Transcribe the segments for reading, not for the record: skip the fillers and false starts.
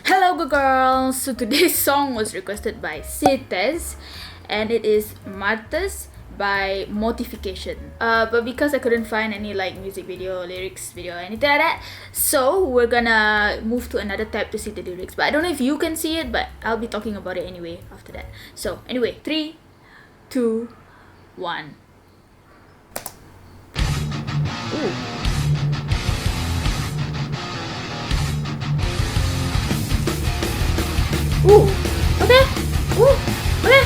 Hello, good girls. So today's song was requested by Cites, and it is Martyrs by Mortification. But because I couldn't find any like music video, lyrics video, anything like that, so we're gonna move to another tab to see the lyrics. But I don't know if you can see it, but I'll be talking about it anyway after that. So anyway, 3, 2, 1. Ooh. Ooh, okay. Ooh, okay.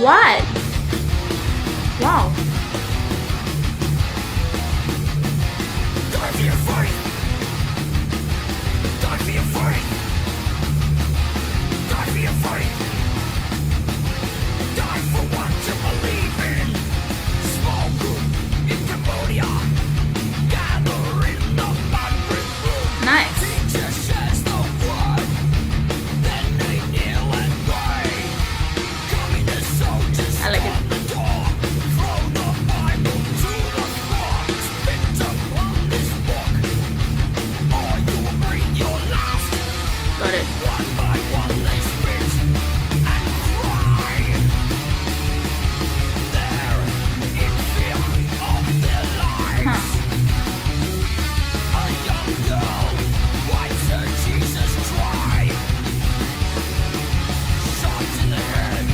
What? Wow. Don't be afraid. Don't be afraid. Don't be afraid. Die for what you believe in. Small group in Cambodia. Gather in the banquet room. Nice. Teacher shares the word. Then they kneel and pray. Communist soldiers I like it. on the door. Throw the Bible to the floor. Spit upon this book. Or you will bring your last. Got it. One by one they spit and cry. They're in fear of their lives. A young girl wipes her Jesus dry. Shot in the head.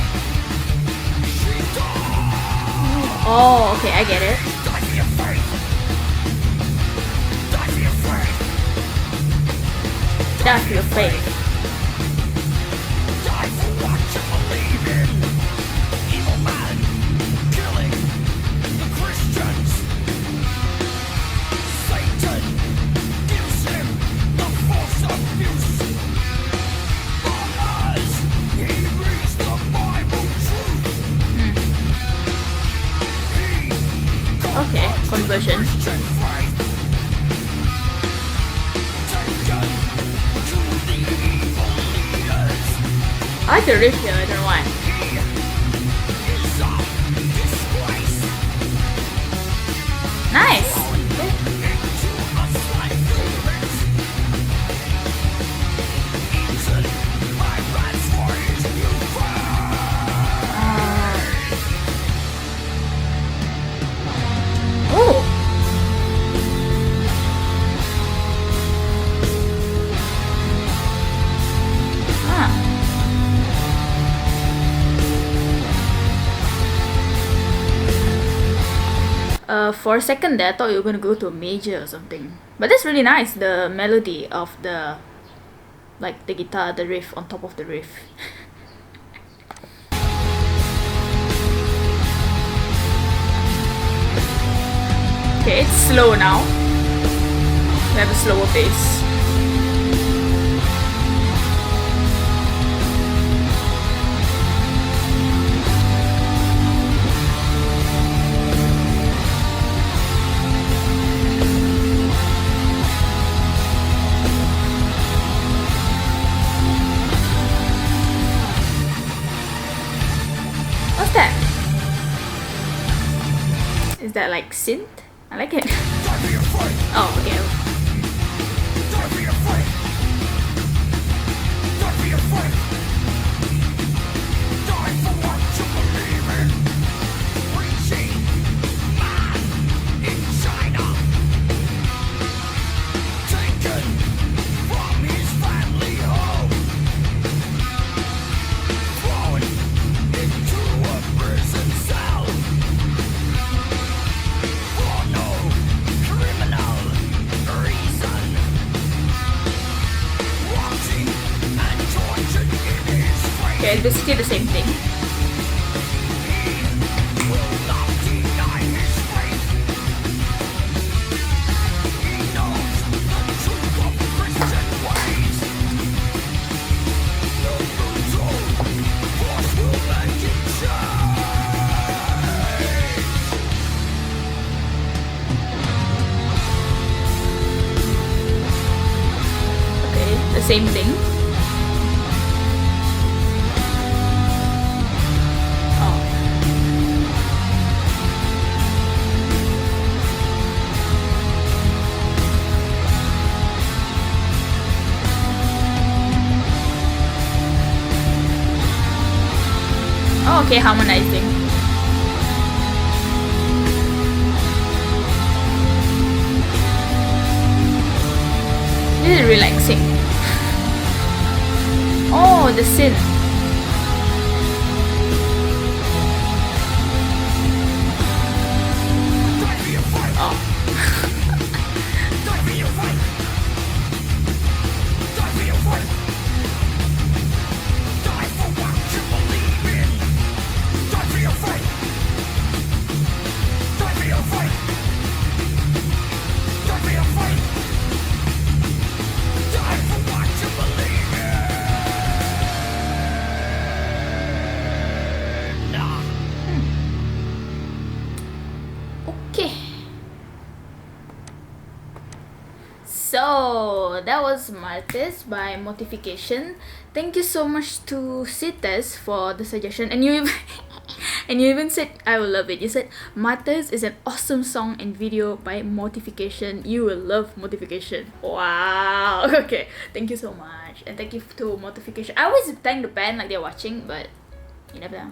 She died. Oh, okay, I get it. Don't be afraid. Don't be afraid. That's your face. Die for what you believe in. Evil man killing the Christians. Satan gives him the false abuse. But as he reads the Bible truth, he Okay, conversion. Christian faith. Taken to the evil leaders. I like the riff here, I don't know why. He is a disgrace. Nice. Into a slimy pit. Eaten by rats for his new Oh. Ah. For a second there, I thought you were gonna go to a major or something. But that's really nice, the melody of the, like the guitar, the riff on top of the riff. Okay, it's slow now. We have a slower pace. What's that? Is that like synth? I like it. Don't be afraid. Oh, okay. Don't be afraid. Don't be afraid. Die for what you believe in. Preaching man in China. Taken from his family home. Thrown into a prison cell. For no criminal reason. Watching and tortured in his face. Okay, basically the same thing. He will not deny his faith. He knows the truth of Christian ways. The brutal force will make him change. Okay, the same thing. Oh. Okay, harmonizing. This is relaxing. Oh, the synth. Okay. So that was Martyrs by Mortification. Thank you so much to Cites for the suggestion, and you even and you even said I will love it. You said Martyrs is an awesome song and video by Mortification. You will love Mortification. Wow. Okay. Thank you so much, and thank you to Mortification. I always thank the band like they're watching, but you never know.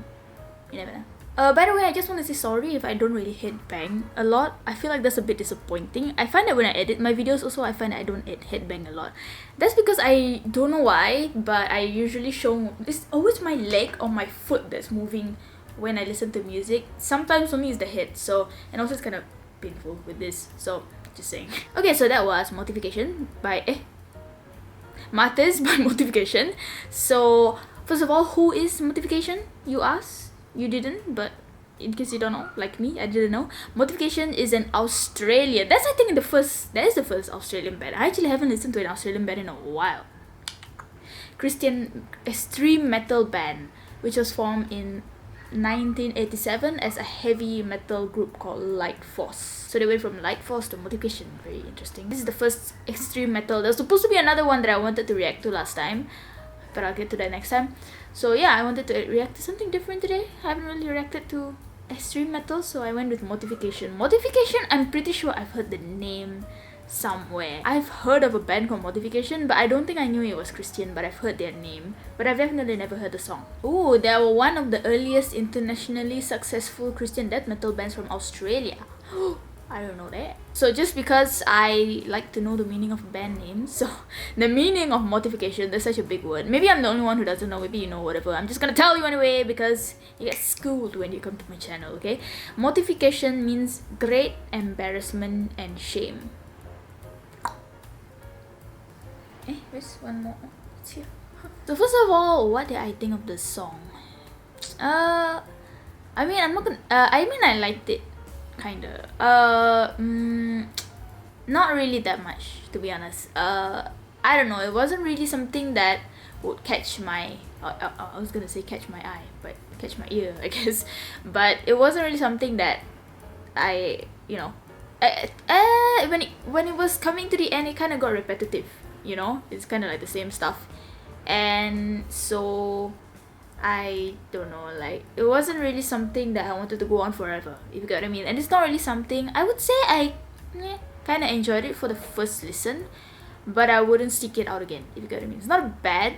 You never know. By the way, I just want to say sorry if I don't really headbang a lot. I feel like that's a bit disappointing. I find that when I edit my videos also, I find that I don't headbang a lot. That's because I don't know why, but I usually show... It's always my leg or my foot that's moving when I listen to music. Sometimes for me it's the head, so... And also it's kind of painful with this, so just saying. Okay, so that was Mortification by... Martyrs by Mortification. So, first of all, who is Mortification, you ask? You didn't, but in case you don't know, like me, I didn't know. Mortification is an Australian. That is the first Australian band. I actually haven't listened to an Australian band in a while. Christian extreme metal band, which was formed in 1987 as a heavy metal group called Light Force. So they went from Light Force to Mortification. Very interesting. This is the first extreme metal. There's supposed to be another one that I wanted to react to last time, but I'll get to that next time. So yeah, I wanted to react to something different today. I haven't really reacted to extreme metal, so I went with Mortification. Mortification, I'm pretty sure I've heard the name somewhere. I've heard of a band called Mortification, but I don't think I knew it was Christian, but I've heard their name. But I've definitely never heard the song. Ooh, they were one of the earliest internationally successful Christian death metal bands from Australia. I don't know that. So just because I like to know the meaning of band names, so the meaning of Mortification, that's such a big word. Maybe I'm the only one who doesn't know, maybe you know, whatever. I'm just gonna tell you anyway because you get schooled when you come to my channel, okay? Mortification means great embarrassment and shame. Where's one more? It's here. So first of all, what did I think of the song? I mean, I liked it. Kinda. Not really that much, to be honest. I don't know. It wasn't really something that would catch my... I was gonna say catch my eye, but catch my ear, I guess. But it wasn't really something that I, you know... when it was coming to the end, it kind of got repetitive, you know? It's kind of like the same stuff. And so... I don't know, like, it wasn't really something that I wanted to go on forever, if you get what I mean. And it's not really something, I would say I kind of enjoyed it for the first listen, but I wouldn't seek it out again, if you get what I mean. It's not bad,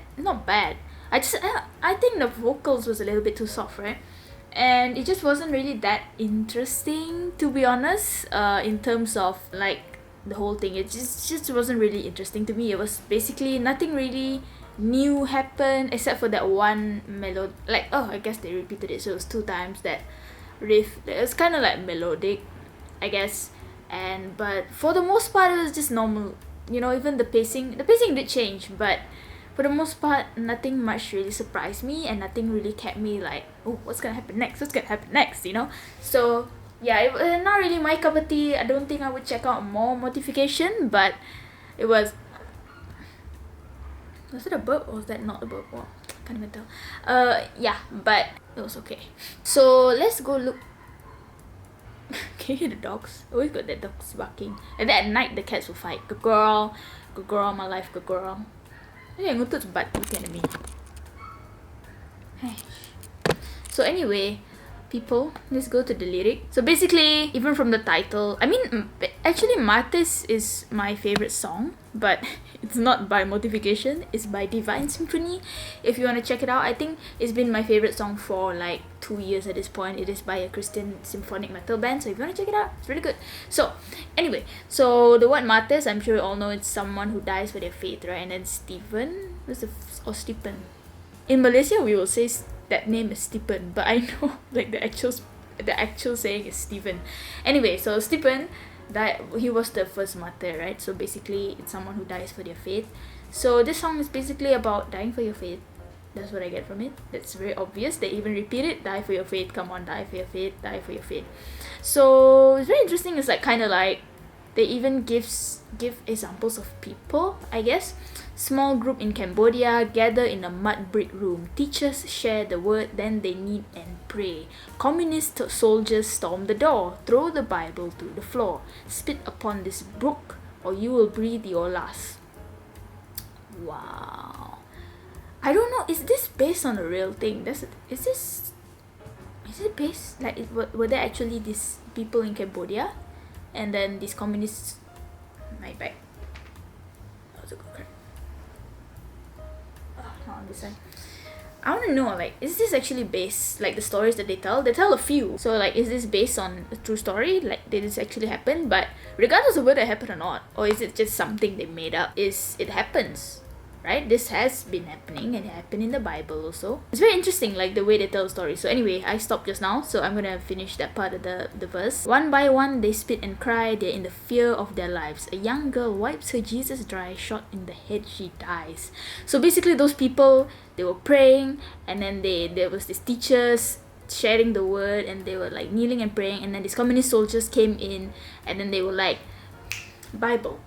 I think the vocals was a little bit too soft, right? And it just wasn't really that interesting, to be honest, in terms of, like, the whole thing. It just wasn't really interesting to me. It was basically nothing really new happened except for that one melody. Like, oh, I guess they repeated it, so it was 2 times that riff. It was kind of like melodic, I guess. But for the most part, it was just normal. You know, even the pacing did change, but for the most part, nothing much really surprised me, and nothing really kept me like, oh, what's gonna happen next, you know? So yeah, it was not really my cup of tea. I don't think I would check out more Mortification, but it was... Was it a burp or was that not a burp? Well, can't even tell. Yeah, but it was okay. So let's go look. Can you hear the dogs? I always got the dogs barking. And then at night the cats will fight. Good girl, my life, good girl. Hey, ngutut's butt looking at me. Hey. So anyway, people. Let's go to the lyric. So basically, even from the title, I mean, actually Martyrs is my favorite song, but it's not by Mortification, it's by Divine Symphony. If you want to check it out, I think it's been my favorite song for like 2 years at this point. It is by a Christian symphonic metal band, so if you want to check it out, it's really good. So anyway, so the word martyrs, I'm sure you all know it's someone who dies for their faith, right? And then Stephen, or Stephen. In Malaysia, we will say that name is Stephen, but I know like the actual saying is Stephen. Anyway, so Stephen died. He was the first martyr, right? So basically, it's someone who dies for their faith. So this song is basically about dying for your faith. That's what I get from it. That's very obvious. They even repeat it: "Die for your faith. Come on, die for your faith. Die for your faith." So it's very interesting. It's like kind of like they even give examples of people, I guess. Small group in Cambodia gather in a mud brick room. Teachers share the word, then they kneel and pray. Communist soldiers storm the door, throw the Bible to the floor. Spit upon this book, or you will breathe your last. Wow. I don't know. Is this based on a real thing? Is it based like were there actually these people in Cambodia, and then these communists? My bag. That was a good crack. Not on this side. I want to know, like, is this actually based, like the stories that they tell a few, so like is this based on a true story, like did this actually happen? But regardless of whether it happened or not, or is it just something they made up, it happens, right? This has been happening, and it happened in the Bible also. It's very interesting, like the way they tell the story. So anyway, I stopped just now, so I'm gonna finish that part of the verse. One by one they spit and cry, they're in the fear of their lives. A young girl wipes her Jesus dry, shot in the head she dies. So basically those people, they were praying, and then there was these teachers sharing the word, and they were like kneeling and praying, and then these communist soldiers came in, and then they were like, Bible,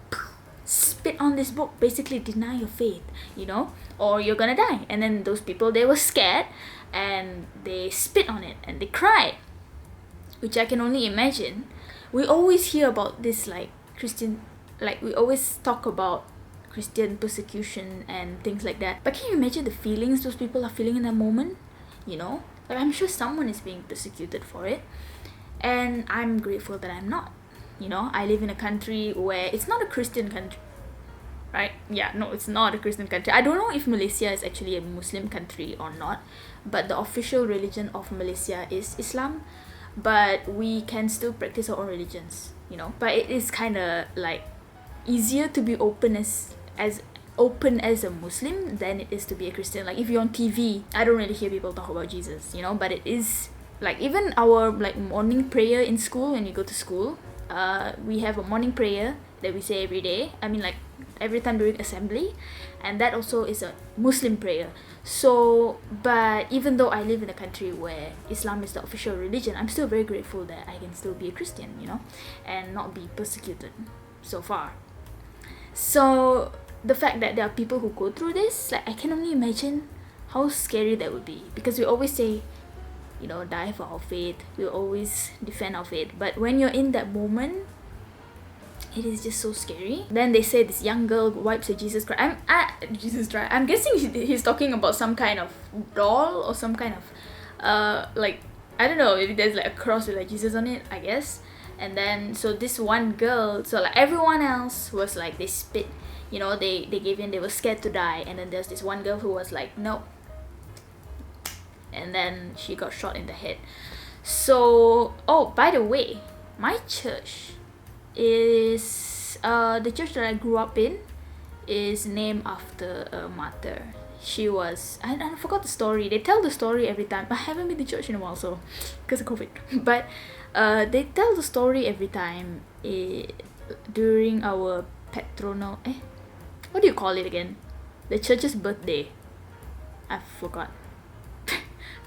spit on this book, basically deny your faith, or you're gonna die. And then those people, they were scared, and they spit on it and they cried, which I can only imagine. We always hear about this, like Christian, like we always talk about Christian persecution and things like that, but can you imagine the feelings those people are feeling in that moment? Like I'm sure someone is being persecuted for it, and I'm grateful that I'm not. I live in a country where it's not a Christian country, right? Yeah, no, it's not a Christian country. I don't know if Malaysia is actually a Muslim country or not, but the official religion of Malaysia is Islam, but we can still practice our own religions, But it is kind of like easier to be open as open as a Muslim than it is to be a Christian. Like if you're on TV, I don't really hear people talk about Jesus, but it is like even our like morning prayer in school when you go to school. We have a morning prayer that we say every day. I mean, like every time during assembly, and that also is a Muslim prayer. So, but even though I live in a country where Islam is the official religion, I'm still very grateful that I can still be a Christian, and not be persecuted so far. So the fact that there are people who go through this, like I can only imagine how scary that would be, because we always say, die for our faith. We'll always defend our faith. But when you're in that moment, it is just so scary. Then they say this young girl wipes her Jesus cry. I'm guessing he's talking about some kind of doll or some kind of, like, I don't know, maybe there's like a cross with like Jesus on it, I guess. And then, so this one girl, so like everyone else was like, they spit, they gave in, they were scared to die. And then there's this one girl who was like, no. And then she got shot in the head. So, oh, by the way, my church is the church that I grew up in is named after a martyr. She was, I forgot the story. They tell the story every time. I haven't been to church in a while, so because of COVID. But they tell the story every time during our patronal. What do you call it again? The church's birthday. I forgot.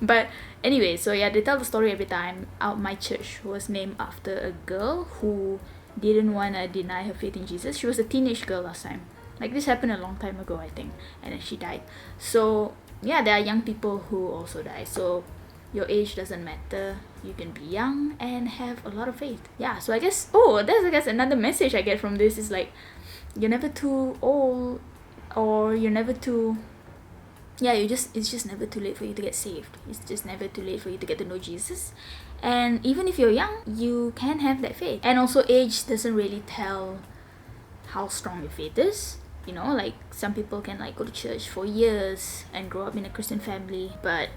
But anyway, so yeah, they tell the story every time. My church was named after a girl who didn't want to deny her faith in Jesus. She was a teenage girl last time. Like this happened a long time ago, I think. And then she died. So yeah, there are young people who also die. So your age doesn't matter. You can be young and have a lot of faith. Yeah, so I guess, that's another message I get from this is like, you're never too old, or you're never too yeah, it's just never too late for you to get saved. It's just never too late for you to get to know Jesus. And even if you're young, you can have that faith. And also, age doesn't really tell how strong your faith is. You know, like some people can like go to church for years and grow up in a Christian family, but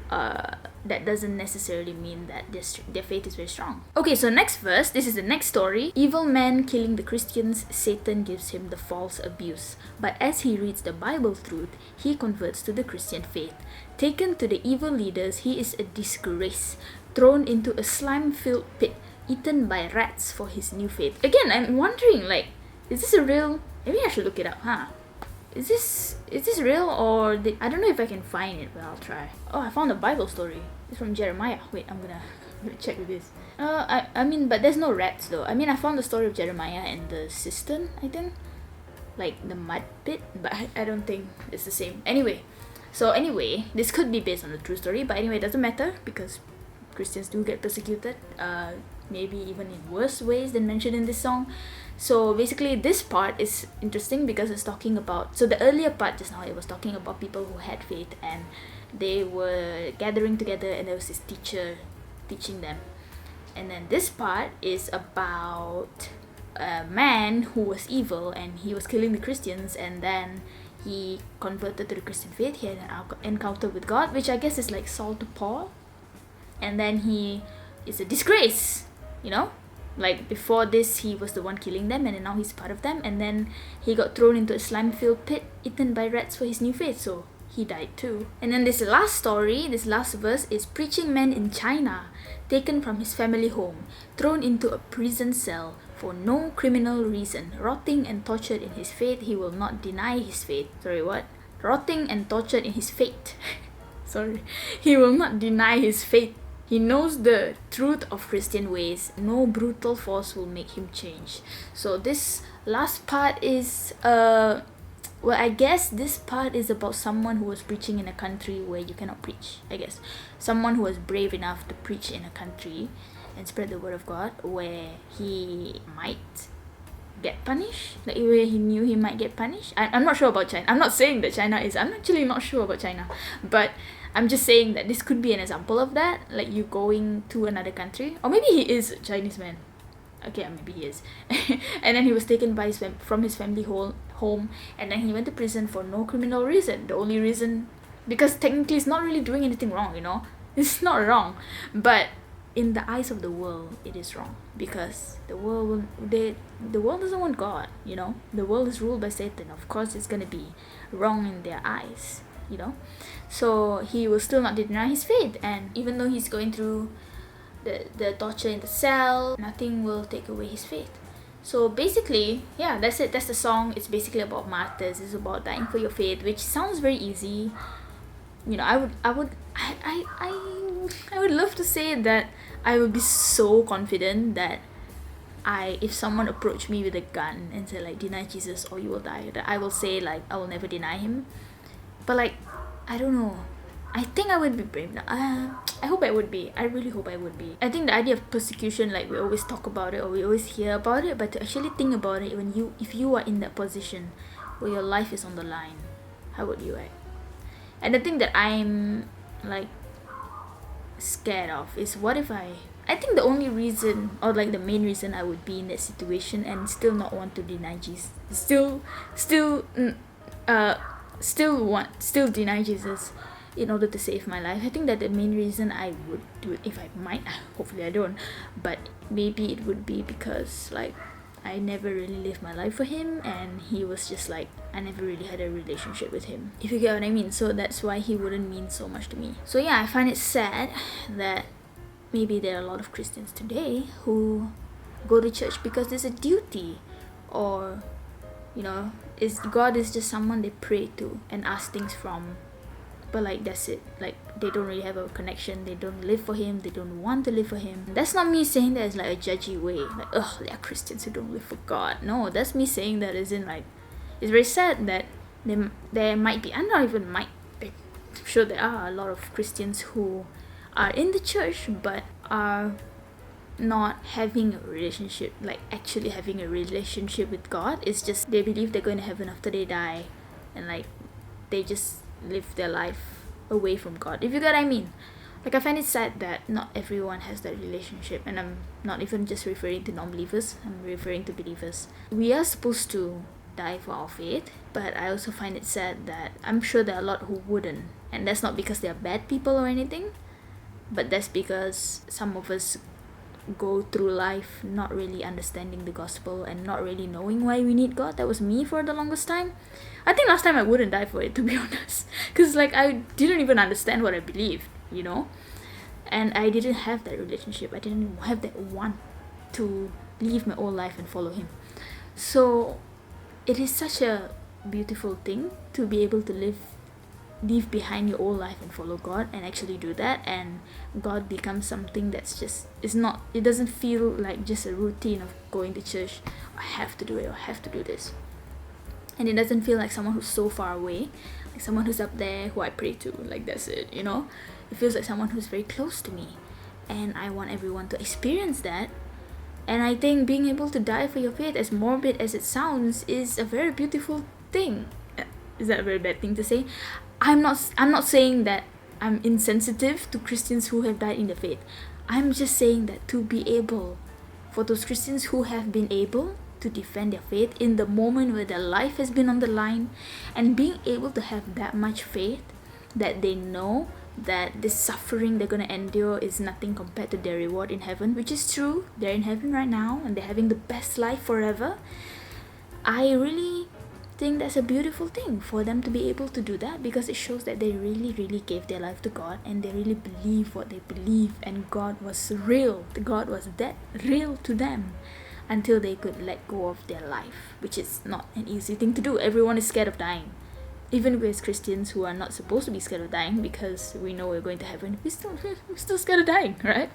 that doesn't necessarily mean that their faith is very strong. Okay, so next verse, this is the next story. Evil man killing the Christians, Satan gives him the false abuse. But as he reads the Bible truth, he converts to the Christian faith. Taken to the evil leaders, he is a disgrace, thrown into a slime-filled pit, eaten by rats for his new faith. Again, I'm wondering, like, is this a real... Maybe I should look it up, huh? Is this real, or I don't know if I can find it, but I'll try. Oh, I found a Bible story. It's from Jeremiah. Wait, I'm gonna check with this. I mean, but there's no rats though. I mean, I found the story of Jeremiah and the cistern, I think, like the mud pit, but I don't think it's the same. Anyway, this could be based on a true story, but anyway, it doesn't matter because Christians do get persecuted. Maybe even in worse ways than mentioned in this song. So basically this part is interesting because it's talking about, so the earlier part just now, it was talking about people who had faith and they were gathering together and there was this teacher teaching them. And then this part is about a man who was evil and he was killing the Christians, and then he converted to the Christian faith. He had an encounter with God, which I guess is like Saul to Paul. And then he is a disgrace, you know, like before this he was the one killing them, and then now he's part of them, and then he got thrown into a slime-filled pit, eaten by rats for his new faith, so he died too. And then this last story, this last verse is preaching man in China, taken from his family home, thrown into a prison cell for no criminal reason, rotting and tortured in his faith, he will not deny his faith. Sorry, what? Rotting and tortured in his faith. Sorry. He will not deny his faith. He knows the truth of Christian ways. No brutal force will make him change. So this last part is, well, I guess this part is about someone who was preaching in a country where you cannot preach, I guess. Someone who was brave enough to preach in a country and spread the word of God where he might get punished, like where he knew he might get punished. I'm not sure about China. I'm not saying that China is, I'm actually not sure about China, but I'm just saying that this could be an example of that, like you going to another country, or maybe he is a Chinese man. Okay, maybe he is. And then he was taken by from his family home, and then he went to prison for no criminal reason. The only reason, because technically he's not really doing anything wrong, you know, it's not wrong, but in the eyes of the world, it is wrong, because the world doesn't want God, you know. The world is ruled by Satan. Of course, it's gonna be wrong in their eyes, you know. So he will still not deny his faith, and even though he's going through the torture in the cell, nothing will take away his faith. So basically, yeah, that's it. That's the song. It's basically about martyrs. It's about dying for your faith, which sounds very easy. You know, I would love to say that I would be so confident that if someone approached me with a gun and said like, deny Jesus or you will die, that I will say like, I will never deny him. But like, I don't know, I think I would be brave now. I hope I would be. I really hope I would be. I think the idea of persecution, like we always talk about it or we always hear about it, but to actually think about it, if you are in that position where your life is on the line, how would you act? And the thing that I'm like scared of is, what if I think the only reason, or like the main reason I would be in that situation and still not want to deny Jesus, still deny Jesus in order to save my life. I think that the main reason I would do it, if I might, hopefully I don't, but maybe it would be because like I never really lived my life for him, and he was just like, I never really had a relationship with him, if you get what I mean. So that's why he wouldn't mean so much to me. So yeah, I find it sad that maybe there are a lot of Christians today who go to church because there's a duty, or you know, God is just someone they pray to and ask things from, but like that's it. Like they don't really have a connection, they don't live for him, they don't want to live for him. That's not me saying that as like a judgy way, like, oh, there are Christians who don't live for God. No, that's me saying that as in like, it's very sad that there might be, I'm not even might, I'm sure there are a lot of Christians who are in the church but are not having a relationship, like actually having a relationship with God. It's just they believe they're going to heaven after they die, and like they just live their life away from God, if you get what I mean. Like, I find it sad that not everyone has that relationship, and I'm not even just referring to non-believers, I'm referring to believers. We are supposed to die for our faith, but I also find it sad that I'm sure there are a lot who wouldn't, and that's not because they're bad people or anything, but that's because some of us go through life not really understanding the gospel and not really knowing why we need God. That was me for the longest time. I think last time I wouldn't die for it, to be honest, because like I didn't even understand what I believed, you know, and I didn't have that relationship. I didn't have that want to live my whole life and follow him. So it is such a beautiful thing to be able to leave behind your whole life and follow God and actually do that, and God becomes something that's just, it doesn't feel like just a routine of going to church. I have to do it, I have to do this. And it doesn't feel like someone who's so far away, like someone who's up there who I pray to, like that's it, you know. It feels like someone who's very close to me, and I want everyone to experience that. And I think being able to die for your faith, as morbid as it sounds, is a very beautiful thing. Is that a very bad thing to say? I'm not saying that I'm insensitive to Christians who have died in the faith. I'm just saying that to be able, for those Christians who have been able to defend their faith in the moment where their life has been on the line, and being able to have that much faith that they know that the suffering they're going to endure is nothing compared to their reward in heaven, which is true. They're in heaven right now and they're having the best life forever. I really think that's a beautiful thing for them to be able to do that, because it shows that they really gave their life to God, and they really believe what they believe, and God was real. God was that real to them until they could let go of their life, which is not an easy thing to do. Everyone is scared of dying. Even we as Christians who are not supposed to be scared of dying because we know we're going to heaven, we're still scared of dying, right?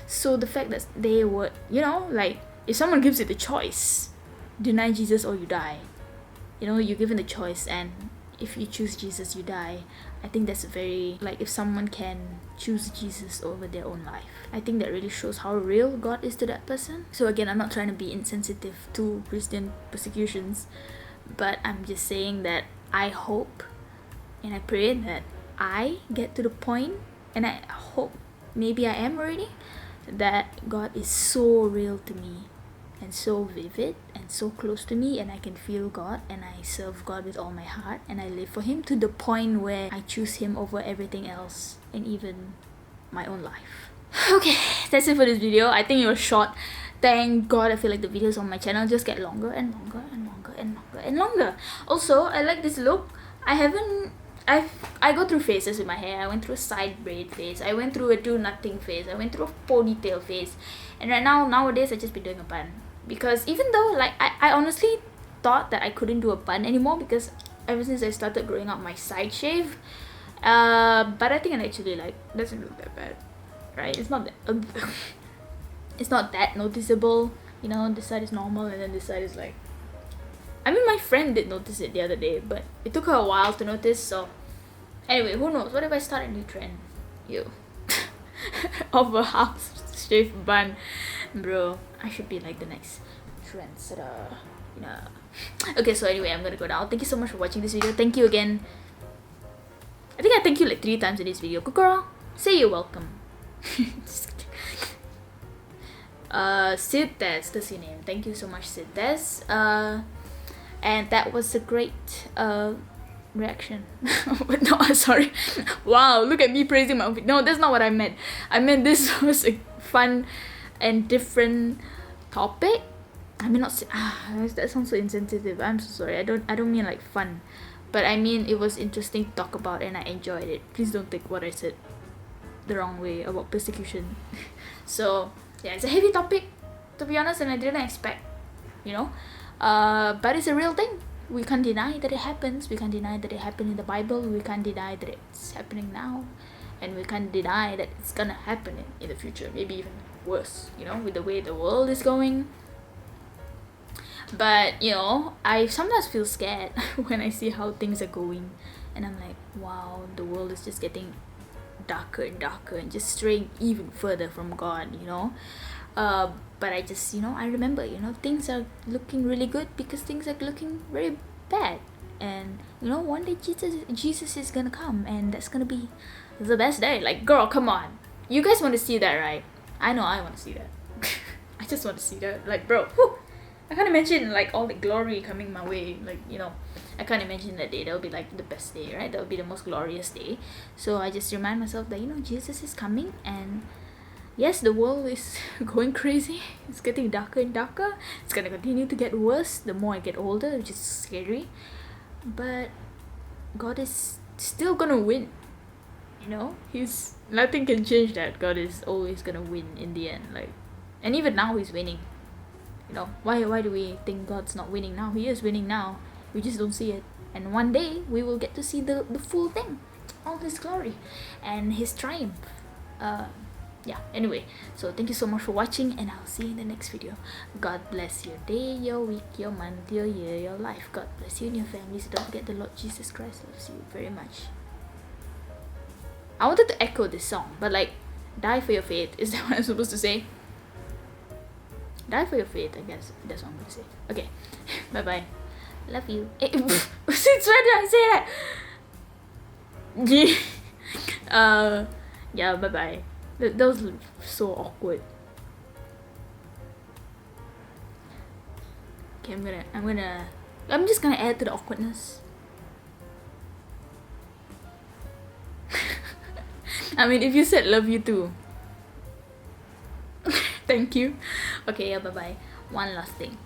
So the fact that they were, you know, like, if someone gives you the choice, deny Jesus or you die, you know, you're given the choice, and if you choose Jesus, you die. I think that's very, like, if someone can choose Jesus over their own life, I think that really shows how real God is to that person. So again, I'm not trying to be insensitive to Christian persecutions, but I'm just saying that I hope and I pray that I get to the point, and I hope maybe I am already, that God is so real to me and so vivid and so close to me, and I can feel God, and I serve God with all my heart, and I live for him to the point where I choose him over everything else, and even my own life. Okay, that's it for this video. I think it was short. Thank God, I feel like the videos on my channel just get longer and longer and longer and longer and longer. Also, I like this look. I go through phases with my hair. I went through a side braid phase, I went through a do nothing phase, I went through a ponytail phase, and right now, nowadays, I just be doing a bun. Because even though, like, I honestly thought that I couldn't do a bun anymore, because ever since I started growing out my side shave, but I think it actually, like, doesn't look that bad, right? It's not that it's not that noticeable, you know. This side is normal, and then this side is like, I mean, my friend did notice it the other day, but it took her a while to notice. So anyway, who knows, what if I start a new trend, of a half shaved bun? Bro, I should be like the next trendsetter, you know. Okay, so anyway, I'm gonna go now. Thank you so much for watching this video. Thank you again. I think I thank you like 3 times in this video. Good girl, say you're welcome. Sid Tess, that's your name. Thank you so much, Sid Tess. And that was a great reaction. No, sorry. Wow, look at me praising my outfit. No, that's not what I meant. I meant this was a fun and different topic. I mean, not that sounds so insensitive. I'm so sorry. I don't mean like fun, but I mean it was interesting to talk about, and I enjoyed it. Please don't take what I said the wrong way about persecution. So yeah, it's a heavy topic, to be honest, and I didn't expect, you know. But it's a real thing. We can't deny that it happens. We can't deny that it happened in the Bible. We can't deny that it's happening now, and we can't deny that it's gonna happen in the future, maybe even worse, you know, with the way the world is going. But you know, I sometimes feel scared when I see how things are going, and I'm like, wow, the world is just getting darker and darker and just straying even further from God, you know. But I just, you know, I remember, you know, things are looking really good because things are looking very bad, and you know, one day Jesus is gonna come, and that's gonna be the best day. Like, girl, come on, you guys want to see that, right? I know I want to see that. I just want to see that. Like, bro, whew, I can't imagine like all the glory coming my way. Like, you know, I can't imagine that day. That would be like the best day, right? That would be the most glorious day. So I just remind myself that, you know, Jesus is coming, and yes, the world is going crazy. It's getting darker and darker. It's gonna continue to get worse the more I get older, which is scary. But God is still gonna win. You know, He's nothing can change that. God is always gonna win in the end. Like, and even now He's winning. You know, why do we think God's not winning now? He is winning now. We just don't see it. And one day we will get to see the full thing, all His glory and His triumph. Yeah, anyway, so thank you so much for watching, and I'll see you in the next video. God bless your day, your week, your month, your year, your life. God bless you and your families. Don't forget the Lord Jesus Christ loves you very much. I wanted to echo this song, but like, die for your faith. Is that what I'm supposed to say? Die for your faith, I guess. That's what I'm gonna say. Okay, bye bye. Love you. Since when did I say that? Yeah, bye bye. That was so awkward. Okay, I'm just gonna add to the awkwardness. I mean, if you said love you too. Thank you. Okay, yeah, bye bye. One last thing.